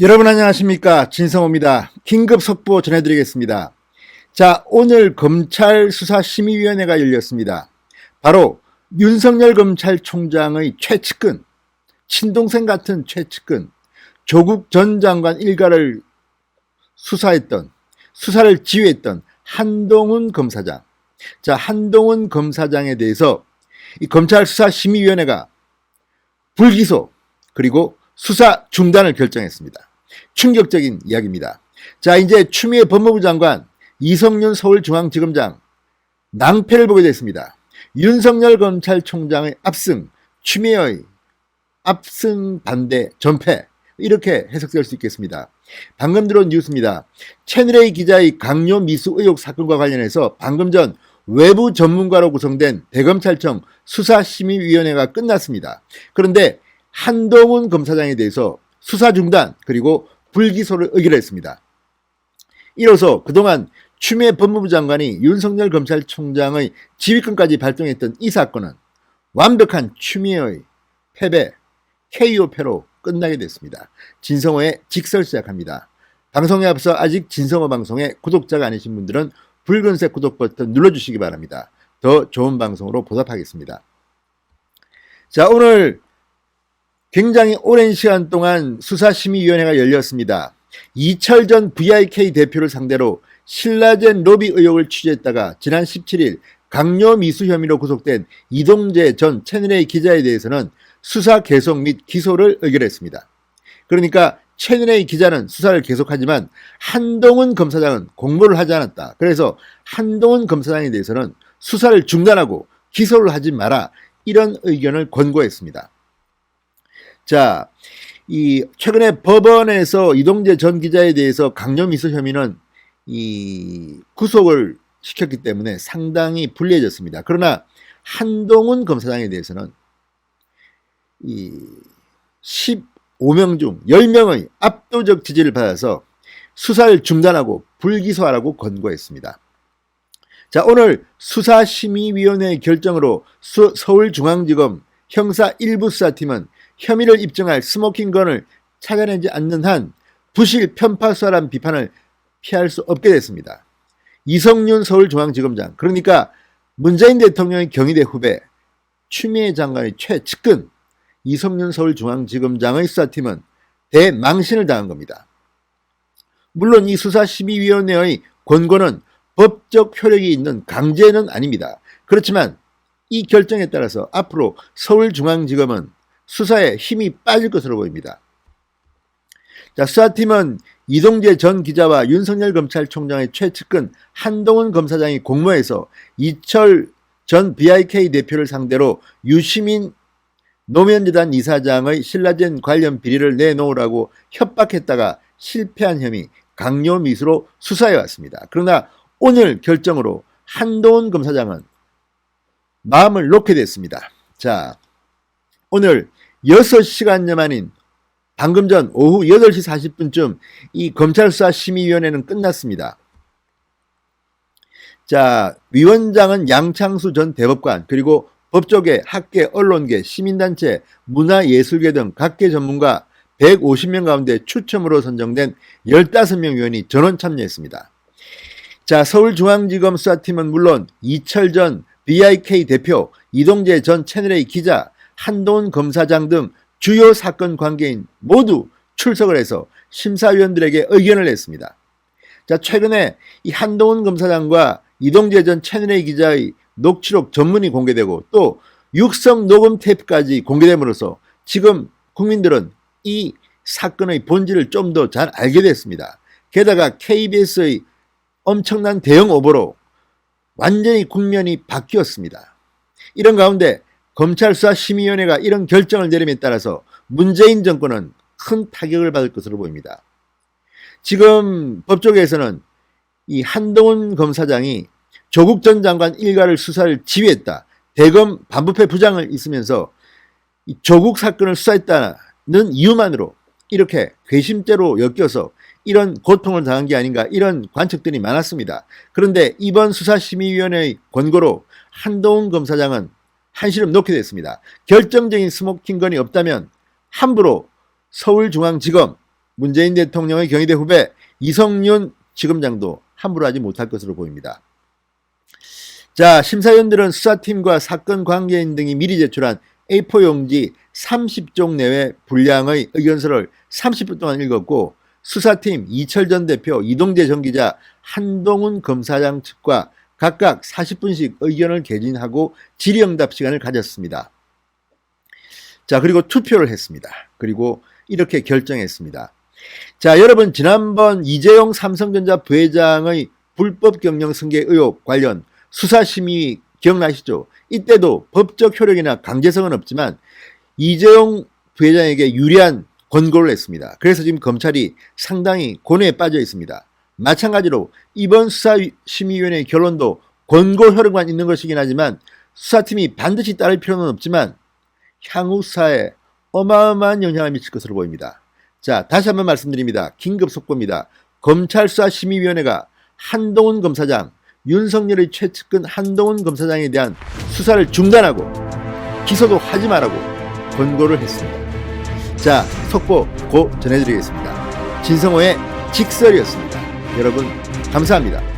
여러분 안녕하십니까, 진성호입니다. 긴급 속보 전해드리겠습니다. 자, 오늘 검찰수사심의위원회가 열렸습니다. 바로 윤석열 검찰총장의 최측근, 친동생 같은 최측근, 조국 전 장관 일가를 수사를 지휘했던 한동훈 검사장. 자, 한동훈 검사장에 대해서 이 검찰수사심의위원회가 불기소 그리고 수사 중단을 결정했습니다. 충격적인 이야기입니다. 자, 이제 추미애 법무부 장관, 이성윤 서울중앙지검장 낭패를 보게 됐습니다. 윤석열 검찰총장의 압승, 추미애의 압승 반대 전패, 이렇게 해석될 수 있겠습니다. 방금 들어온 뉴스입니다. 채널A 기자의 강요 미수 의혹 사건과 관련해서 방금 전 외부 전문가로 구성된 대검찰청 수사심의위원회가 끝났습니다. 그런데 한동훈 검사장에 대해서 수사 중단 그리고 불기소를 의결했습니다. 이로써 그동안 추미애 법무부 장관이 윤석열 검찰총장의 지휘권까지 발동했던 이 사건은 완벽한 추미애의 패배, KO패로 끝나게 됐습니다. 진성호의 직설 시작합니다. 방송에 앞서 아직 진성호 방송에 구독자가 아니신 분들은 붉은색 구독 버튼 눌러주시기 바랍니다. 더 좋은 방송으로 보답하겠습니다. 자, 오늘 굉장히 오랜 시간 동안 수사심의위원회가 열렸습니다. 이철 전 VIK 대표를 상대로 신라젠 로비 의혹을 취재했다가 지난 17일 강요 미수 혐의로 구속된 이동재 전 채널A 기자에 대해서는 수사 계속 및 기소를 의결했습니다. 그러니까 채널A 기자는 수사를 계속하지만 한동훈 검사장은 공모를 하지 않았다. 그래서 한동훈 검사장에 대해서는 수사를 중단하고 기소를 하지 마라, 이런 의견을 권고했습니다. 자, 최근에 법원에서 이동재 전 기자에 대해서 강요미수 혐의는 구속을 시켰기 때문에 상당히 불리해졌습니다. 그러나 한동훈 검사장에 대해서는 15명 중 10명의 압도적 지지를 받아서 수사를 중단하고 불기소하라고 권고했습니다. 자, 오늘 수사심의위원회의 결정으로 서울중앙지검 형사 1부 수사팀은 혐의를 입증할 스모킹건을 찾아내지 않는 한 부실 편파 수사란 비판을 피할 수 없게 됐습니다. 이성윤 서울중앙지검장, 그러니까 문재인 대통령의 경희대 후배, 추미애 장관의 최측근 이성윤 서울중앙지검장의 수사팀은 대망신을 당한 겁니다. 물론 이 수사심의위원회의 권고는 법적 효력이 있는 강제는 아닙니다. 그렇지만 이 결정에 따라서 앞으로 서울중앙지검은 수사에 힘이 빠질 것으로 보입니다. 자, 수사팀은 이동재 전 기자와 윤석열 검찰총장의 최측근 한동훈 검사장이 공모해서 이철 전 BIK 대표를 상대로 유시민 노면재단 이사장의 신라젠 관련 비리를 내놓으라고 협박했다가 실패한 혐의 강요미수로 수사해왔습니다. 그러나 오늘 결정으로 한동훈 검사장은 마음을 놓게 됐습니다. 자, 오늘 6시간여 만인 방금 전 오후 8시 40분쯤 이 검찰수사심의위원회는 끝났습니다. 자, 위원장은 양창수 전 대법관, 그리고 법조계, 학계, 언론계, 시민단체, 문화예술계 등 각계 전문가 150명 가운데 추첨으로 선정된 15명 위원이 전원 참여했습니다. 자, 서울중앙지검 수사팀은 물론 이철 전 BIK 대표, 이동재 전 채널A 기자, 한동훈 검사장 등 주요 사건 관계인 모두 출석을 해서 심사위원들에게 의견을 냈습니다. 자, 최근에 이 한동훈 검사장과 이동재 전 채널A 기자의 녹취록 전문이 공개되고 또 육성 녹음 테이프까지 공개됨으로써 지금 국민들은 이 사건의 본질을 좀 더 잘 알게 됐습니다. 게다가 KBS의 엄청난 대형 오보로 완전히 국면이 바뀌었습니다. 이런 가운데 검찰수사심의위원회가 이런 결정을 내림에 따라서 문재인 정권은 큰 타격을 받을 것으로 보입니다. 지금 법조계에서는 이 한동훈 검사장이 조국 전 장관 일가를 수사를 지휘했다, 대검 반부패 부장을 있으면서 이 조국 사건을 수사했다는 이유만으로 이렇게 괘씸죄로 엮여서 이런 고통을 당한 게 아닌가, 이런 관측들이 많았습니다. 그런데 이번 수사심의위원회의 권고로 한동훈 검사장은 한시름 놓게 됐습니다. 결정적인 스모킹건이 없다면 함부로 서울중앙지검 문재인 대통령의 경희대 후배 이성윤 지검장도 함부로 하지 못할 것으로 보입니다. 자, 심사위원들은 수사팀과 사건 관계인 등이 미리 제출한 A4 용지 30쪽 내외 분량의 의견서를 30분 동안 읽었고, 수사팀 이철 전 대표, 이동재 전 기자, 한동훈 검사장 측과 각각 40분씩 의견을 개진하고 질의응답 시간을 가졌습니다. 자, 그리고 투표를 했습니다. 그리고 이렇게 결정했습니다. 자, 여러분, 지난번 이재용 삼성전자 부회장의 불법 경영 승계 의혹 관련 수사심의 기억나시죠? 이때도 법적 효력이나 강제성은 없지만 이재용 부회장에게 유리한 권고를 했습니다. 그래서 지금 검찰이 상당히 고뇌에 빠져 있습니다. 마찬가지로 이번 수사심의위원회의 결론도 권고 효력만 있는 것이긴 하지만 수사팀이 반드시 따를 필요는 없지만 향후 수사에 어마어마한 영향을 미칠 것으로 보입니다. 자, 다시 한번 말씀드립니다. 긴급 속보입니다. 검찰 수사심의위원회가 한동훈 검사장, 윤석열의 최측근 한동훈 검사장에 대한 수사를 중단하고 기소도 하지 말라고 권고를 했습니다. 자, 속보 곧 전해드리겠습니다. 진성호의 직설이었습니다. 여러분 감사합니다.